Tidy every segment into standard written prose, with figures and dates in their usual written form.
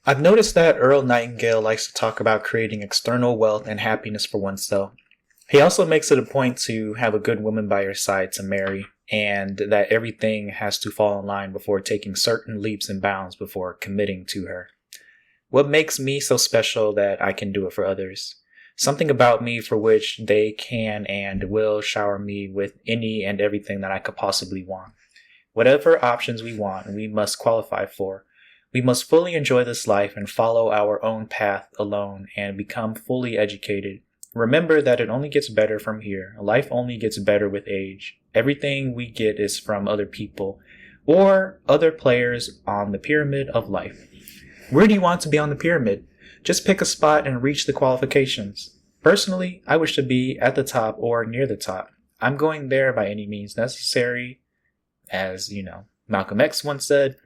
I've noticed that Earl Nightingale likes to talk about creating external wealth and happiness for oneself. He also makes it a point to have a good woman by your side to marry, and that everything has to fall in line before taking certain leaps and bounds before committing to her. What makes me so special that I can do it for others? Something about me for which they can and will shower me with any and everything that I could possibly want. Whatever options we want, we must qualify for. We must fully enjoy this life and follow our own path alone and become fully educated. Remember that it only gets better from here. Life only gets better with age. Everything we get is from other people or other players on the pyramid of life. Where do you want to be on the pyramid? Just pick a spot and reach the qualifications. Personally, I wish to be at the top or near the top. I'm going there by any means necessary. As, Malcolm X once said,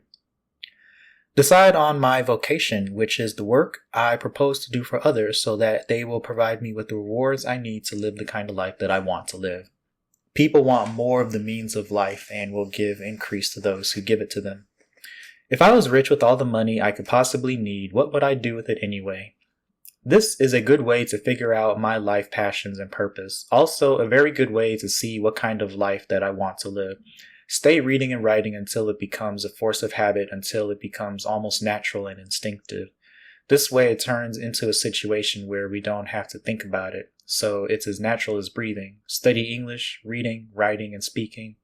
decide on my vocation, which is the work I propose to do for others so that they will provide me with the rewards I need to live the kind of life that I want to live. People want more of the means of life and will give increase to those who give it to them. If I was rich with all the money I could possibly need, what would I do with it anyway? This is a good way to figure out my life passions and purpose. Also, a very good way to see what kind of life that I want to live. Stay reading and writing until it becomes a force of habit, until it becomes almost natural and instinctive. This way it turns into a situation where we don't have to think about it, so it's as natural as breathing. Study English, reading, writing, and speaking.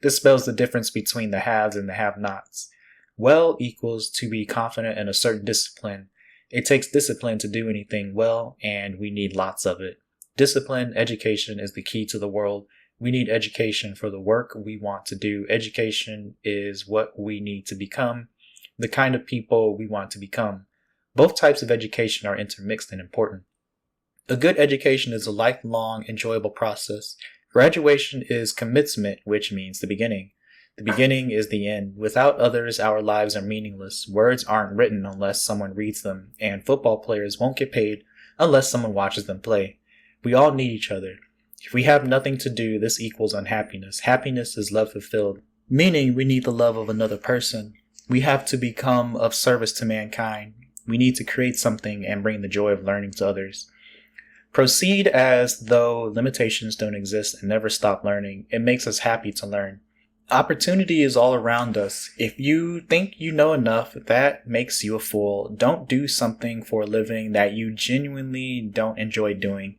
This spells the difference between the haves and the have-nots. Well equals to be confident in a certain discipline. It takes discipline to do anything well, and we need lots of it. Discipline, education is the key to the world. We need education for the work we want to do. Education is what we need to become, the kind of people we want to become. Both types of education are intermixed and important. A good education is a lifelong, enjoyable process. Graduation is commencement, which means the beginning. The beginning is the end. Without others, our lives are meaningless. Words aren't written unless someone reads them, and football players won't get paid unless someone watches them play. We all need each other. If we have nothing to do, this equals unhappiness. Happiness is love fulfilled, meaning we need the love of another person. We have to become of service to mankind. We need to create something and bring the joy of learning to others. Proceed as though limitations don't exist and never stop learning. It makes us happy to learn. Opportunity is all around us. If you think you know enough, that makes you a fool. Don't do something for a living that you genuinely don't enjoy doing.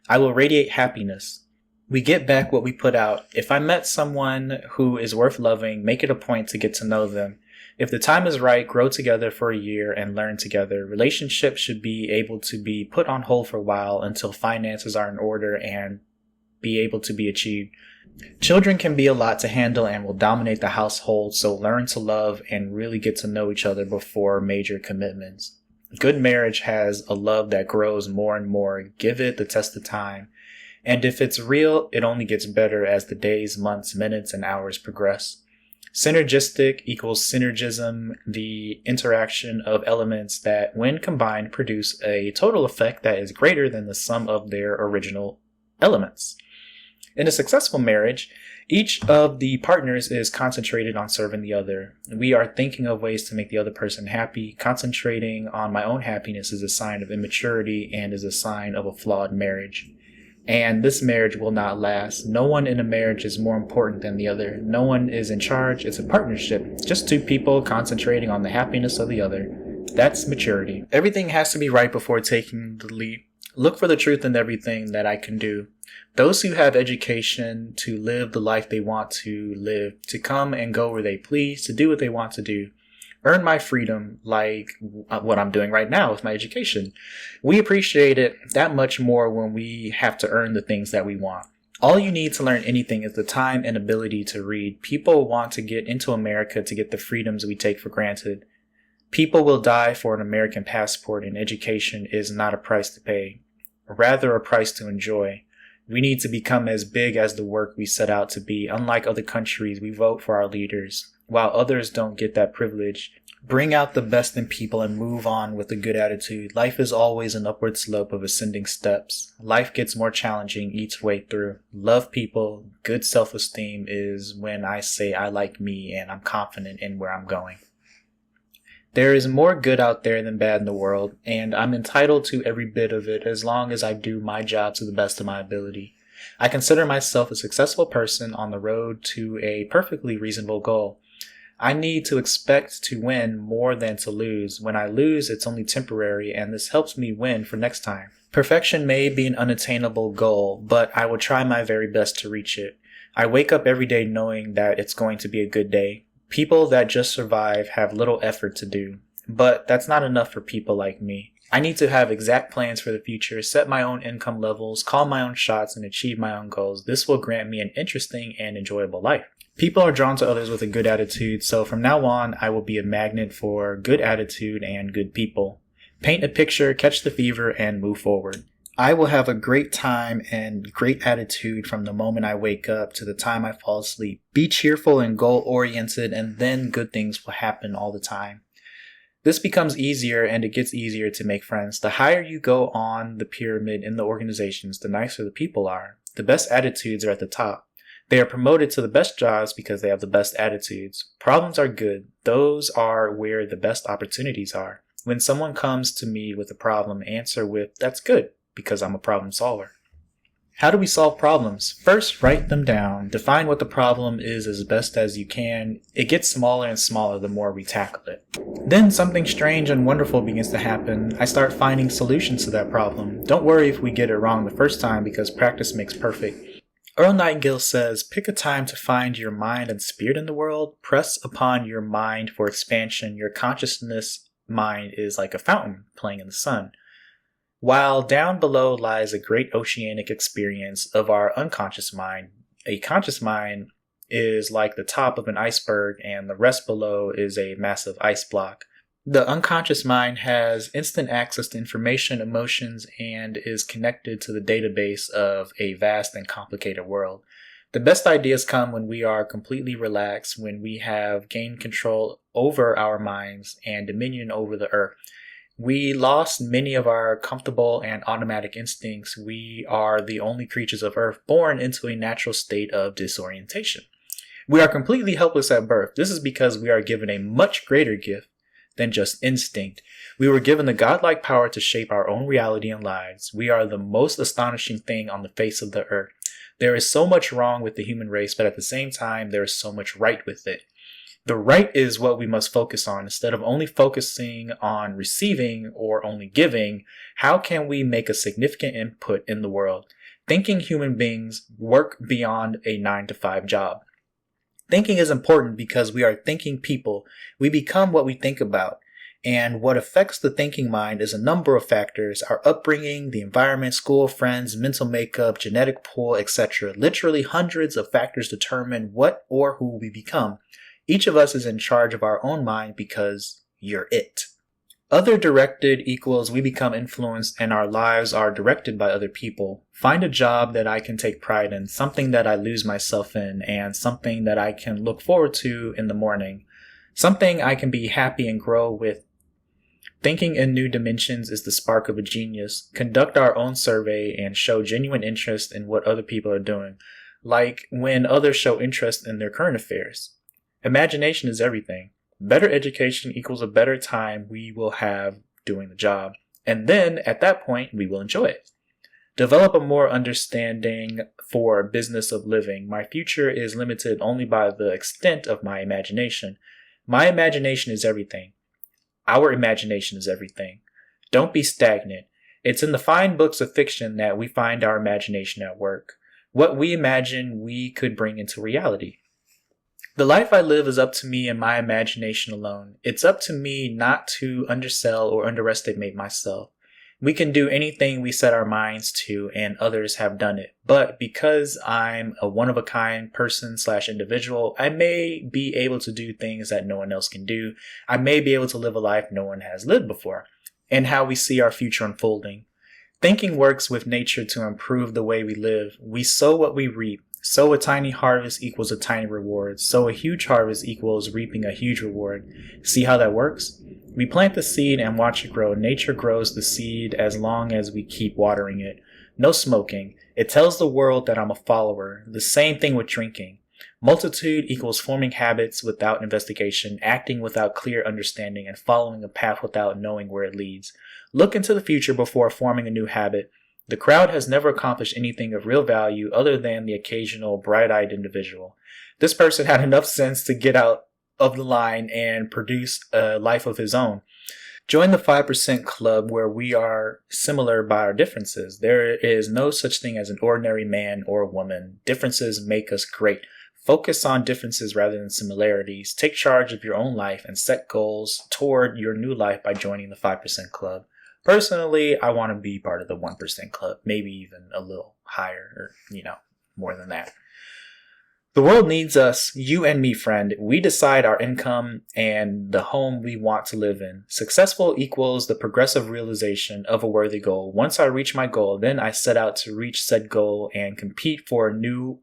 I will radiate happiness. We get back what we put out. If I met someone who is worth loving, make it a point to get to know them. If the time is right, grow together for a year and learn together. Relationships should be able to be put on hold for a while until finances are in order and be able to be achieved. Children can be a lot to handle and will dominate the household, so learn to love and really get to know each other before major commitments. Good marriage has a love that grows more and more. Give it the test of time. And if it's real, it only gets better as the days, months, minutes, and hours progress. Synergistic equals synergism, the interaction of elements that, when combined, produce a total effect that is greater than the sum of their original elements. In a successful marriage, each of the partners is concentrated on serving the other. We are thinking of ways to make the other person happy. Concentrating on my own happiness is a sign of immaturity and is a sign of a flawed marriage. And this marriage will not last. No one in a marriage is more important than the other. No one is in charge. It's a partnership. Just two people concentrating on the happiness of the other. That's maturity. Everything has to be right before taking the leap. Look for the truth in everything that I can do. Those who have education to live the life they want to live, to come and go where they please, to do what they want to do, earn my freedom like what I'm doing right now with my education. We appreciate it that much more when we have to earn the things that we want. All you need to learn anything is the time and ability to read. People want to get into America to get the freedoms we take for granted. People will die for an American passport, and education is not a price to pay, rather a price to enjoy. We need to become as big as the work we set out to be. Unlike other countries, we vote for our leaders, while others don't get that privilege. Bring out the best in people and move on with a good attitude. Life is always an upward slope of ascending steps. Life gets more challenging each way through. Love people. Good self-esteem is when I say I like me and I'm confident in where I'm going. There is more good out there than bad in the world, and I'm entitled to every bit of it as long as I do my job to the best of my ability. I consider myself a successful person on the road to a perfectly reasonable goal. I need to expect to win more than to lose. When I lose, it's only temporary, and this helps me win for next time. Perfection may be an unattainable goal, but I will try my very best to reach it. I wake up every day knowing that it's going to be a good day. People that just survive have little effort to do, but that's not enough for people like me. I need to have exact plans for the future, set my own income levels, call my own shots, and achieve my own goals. This will grant me an interesting and enjoyable life. People are drawn to others with a good attitude, so from now on, I will be a magnet for good attitude and good people. Paint a picture, catch the fever, and move forward. I will have a great time and great attitude from the moment I wake up to the time I fall asleep. Be cheerful and goal-oriented, and then good things will happen all the time. This becomes easier, and it gets easier to make friends. The higher you go on the pyramid in the organizations, the nicer the people are. The best attitudes are at the top. They are promoted to the best jobs because they have the best attitudes. Problems are good. Those are where the best opportunities are. When someone comes to me with a problem, answer with, "That's good, because I'm a problem solver." How do we solve problems? First, write them down. Define what the problem is as best as you can. It gets smaller and smaller the more we tackle it. Then something strange and wonderful begins to happen. I start finding solutions to that problem. Don't worry if we get it wrong the first time, because practice makes perfect. Earl Nightingale says, pick a time to find your mind and spirit in the world. Press upon your mind for expansion. Your consciousness mind is like a fountain playing in the sun, while down below lies a great oceanic experience of our unconscious mind. A conscious mind is like the top of an iceberg, and the rest below is a massive ice block. The unconscious mind has instant access to information, emotions, and is connected to the database of a vast and complicated world. The best ideas come when we are completely relaxed, when we have gained control over our minds and dominion over the earth. We lost many of our comfortable and automatic instincts. We are the only creatures of earth born into a natural state of disorientation. We are completely helpless at birth. This is because we are given a much greater gift than just instinct. We were given the godlike power to shape our own reality and lives. We are the most astonishing thing on the face of the earth. There is so much wrong with the human race, but at the same time, there is so much right with it. The right is what we must focus on. Instead of only focusing on receiving or only giving, how can we make a significant input in the world? Thinking human beings work beyond a 9-to-5 job. Thinking is important because we are thinking people. We become what we think about. And what affects the thinking mind is a number of factors: our upbringing, the environment, school, friends, mental makeup, genetic pool, etc. Literally hundreds of factors determine what or who we become. Each of us is in charge of our own mind because you're it. Other directed equals we become influenced, and our lives are directed by other people. Find a job that I can take pride in, something that I lose myself in, and something that I can look forward to in the morning. Something I can be happy and grow with. Thinking in new dimensions is the spark of a genius. Conduct our own survey and show genuine interest in what other people are doing, like when others show interest in their current affairs. Imagination is everything. Better education equals a better time we will have doing the job. And then, at that point, we will enjoy it. Develop a more understanding for business of living. My future is limited only by the extent of my imagination. My imagination is everything. Our imagination is everything. Don't be stagnant. It's in the fine books of fiction that we find our imagination at work. What we imagine we could bring into reality. The life I live is up to me and my imagination alone. It's up to me not to undersell or underestimate myself. We can do anything we set our minds to, and others have done it. But because I'm a one-of-a-kind person/individual, I may be able to do things that no one else can do. I may be able to live a life no one has lived before, and how we see our future unfolding. Thinking works with nature to improve the way we live. We sow what we reap. Sow a tiny harvest equals a tiny reward. Sow a huge harvest equals reaping a huge reward. See how that works? We plant the seed and watch it grow. Nature grows the seed as long as we keep watering it. No smoking. It tells the world that I'm a follower. The same thing with drinking. Multitude equals forming habits without investigation, acting without clear understanding, and following a path without knowing where it leads. Look into the future before forming a new habit. The crowd has never accomplished anything of real value other than the occasional bright-eyed individual. This person had enough sense to get out of the line and produce a life of his own. Join the 5% club where we are similar by our differences. There is no such thing as an ordinary man or woman. Differences make us great. Focus on differences rather than similarities. Take charge of your own life and set goals toward your new life by joining the 5% club. Personally, I want to be part of the 1% club, maybe even a little higher or, more than that. The world needs us, you and me, friend. We decide our income and the home we want to live in. Successful equals the progressive realization of a worthy goal. Once I reach my goal, then I set out to reach said goal and compete for a new,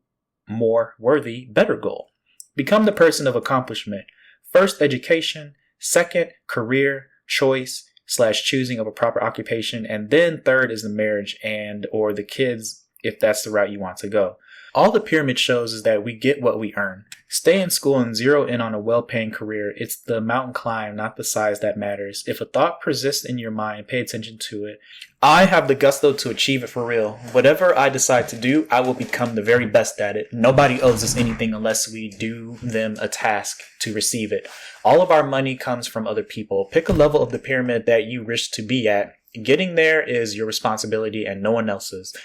more worthy, better goal. Become the person of accomplishment. First, education. Second, career, choice/choosing of a proper occupation. And then third is the marriage and or the kids, if that's the route you want to go. All the pyramid shows is that we get what we earn. Stay in school and zero in on a well-paying career. It's the mountain climb, not the size, that matters. If a thought persists in your mind, pay attention to it. I have the gusto to achieve it for real. Whatever I decide to do, I will become the very best at it. Nobody owes us anything unless we do them a task to receive it. All of our money comes from other people. Pick a level of the pyramid that you wish to be at. Getting there is your responsibility and no one else's.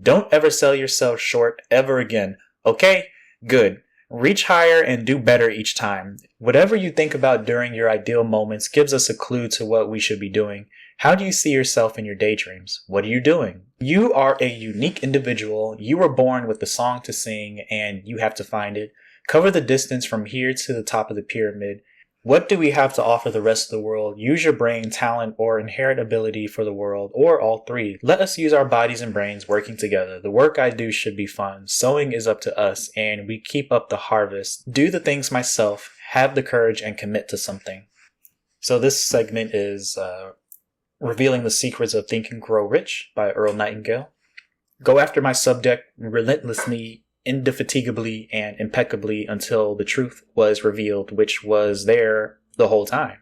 Don't ever sell yourself short ever again. Okay? Good. Reach higher and do better each time. Whatever you think about during your ideal moments gives us a clue to what we should be doing. How do you see yourself in your daydreams? What are you doing? You are a unique individual. You were born with a song to sing and you have to find it. Cover the distance from here to the top of the pyramid. What do we have to offer the rest of the world? Use your brain, talent, or inherent ability for the world, or all three. Let us use our bodies and brains working together. The work I do should be fun. Sowing is up to us, and we keep up the harvest. Do the things myself, have the courage, and commit to something. So this segment is Revealing the Secrets of Think and Grow Rich by Earl Nightingale. Go after my subject relentlessly, indefatigably, and impeccably until the truth was revealed, which was there the whole time.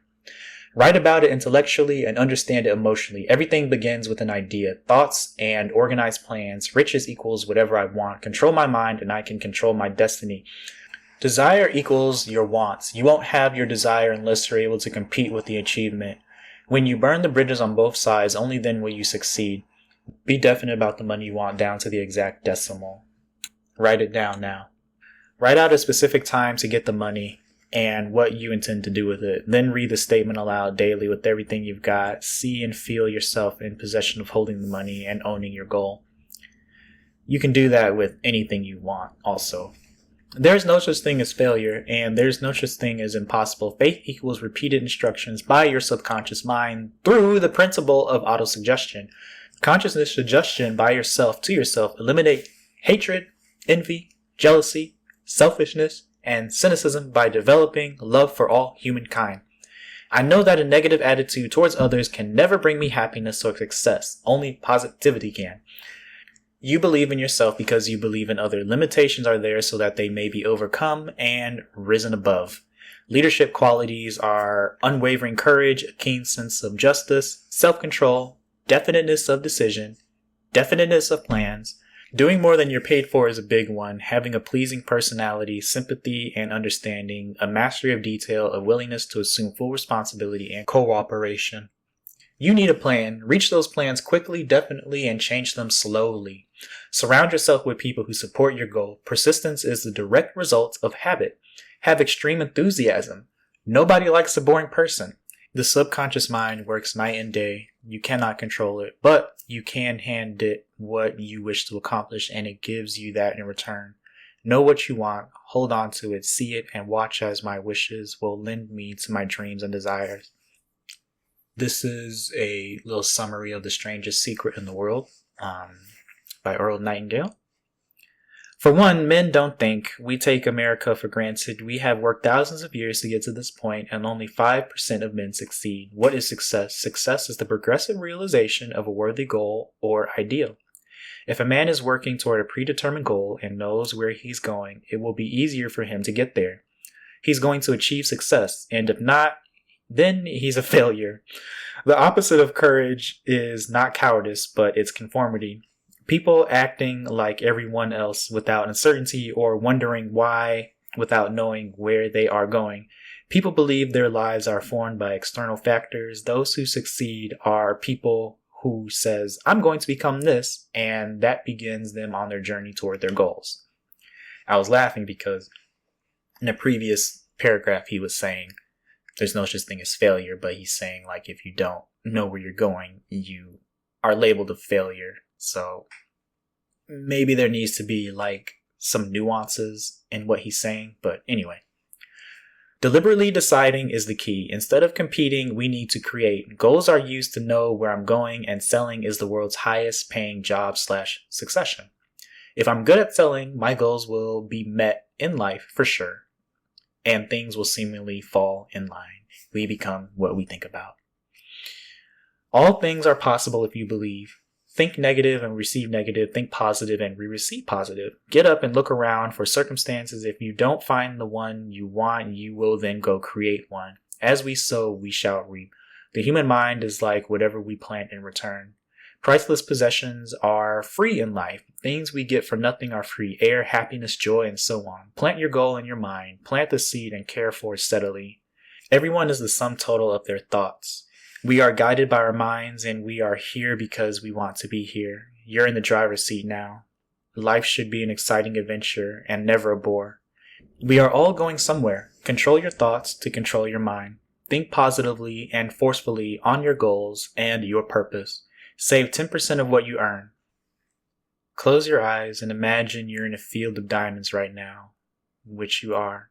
Write about it intellectually and understand it emotionally. Everything begins with an idea, thoughts, and organized plans. Riches equals whatever I want. Control my mind and I can control my destiny. Desire equals your wants. You won't have your desire unless you're able to compete with the achievement. When you burn the bridges on both sides, only then will you succeed. Be definite about the money you want down to the exact decimal. Write it down now. Write out a specific time to get the money and what you intend to do with it. Then read the statement aloud daily with everything you've got. See and feel yourself in possession of holding the money and owning your goal. You can do that with anything you want also. There's no such thing as failure, and there's no such thing as impossible. Faith equals repeated instructions by your subconscious mind through the principle of autosuggestion. Consciousness suggestion by yourself to yourself. Eliminate hatred, envy, jealousy, selfishness, and cynicism by developing love for all humankind. I know that a negative attitude towards others can never bring me happiness or success. Only positivity can. You believe in yourself because you believe in others. Limitations are there so that they may be overcome and risen above. Leadership qualities are unwavering courage, a keen sense of justice, self-control, definiteness of decision, definiteness of plans. Doing more than you're paid for is a big one. Having a pleasing personality, sympathy and understanding, a mastery of detail, a willingness to assume full responsibility and cooperation. You need a plan. Reach those plans quickly, definitely, and change them slowly. Surround yourself with people who support your goal. Persistence is the direct result of habit. Have extreme enthusiasm. Nobody likes a boring person. The subconscious mind works night and day. You cannot control it, but you can hand it what you wish to accomplish, and it gives you that in return. Know what you want, hold on to it, see it, and watch as my wishes will lend me to my dreams and desires. This is a little summary of The Strangest Secret in the World by Earl Nightingale. For one, men don't think. We take America for granted. We have worked thousands of years to get to this point, and only 5% of men succeed. What is success? Success is the progressive realization of a worthy goal or ideal. If a man is working toward a predetermined goal and knows where he's going, it will be easier for him to get there. He's going to achieve success, and if not, then he's a failure. The opposite of courage is not cowardice, but it's conformity. People acting like everyone else without uncertainty or wondering why without knowing where they are going. People believe their lives are formed by external factors. Those who succeed are people who says, I'm going to become this, and that begins them on their journey toward their goals. I was laughing because in a previous paragraph he was saying there's no such thing as failure, but he's saying like if you don't know where you're going, you are labeled a failure. So maybe there needs to be like some nuances in what he's saying, but anyway. Deliberately deciding is the key. Instead of competing, we need to create. Goals are used to know where I'm going, and selling is the world's highest paying job / succession. If I'm good at selling, my goals will be met in life for sure, and things will seemingly fall in line. We become what we think about. All things are possible if you believe. Think negative and receive negative. Think positive and receive positive. Get up and look around for circumstances. If you don't find the one you want, you will then go create one. As we sow, we shall reap. The human mind is like whatever we plant in return. Priceless possessions are free in life. Things we get for nothing are free. Air, happiness, joy, and so on. Plant your goal in your mind. Plant the seed and care for it steadily. Everyone is the sum total of their thoughts. We are guided by our minds, and we are here because we want to be here. You're in the driver's seat now. Life should be an exciting adventure and never a bore. We are all going somewhere. Control your thoughts to control your mind. Think positively and forcefully on your goals and your purpose. Save 10% of what you earn. Close your eyes and imagine you're in a field of diamonds right now, which you are.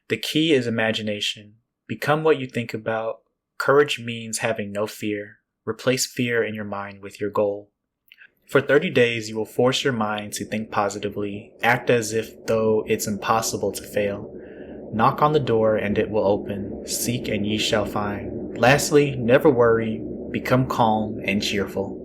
The key is imagination. Become what you think about. Courage means having no fear. Replace fear in your mind with your goal. For 30 days, you will force your mind to think positively. Act as if though it's impossible to fail. Knock on the door and it will open. Seek and ye shall find. Lastly, never worry. Become calm and cheerful.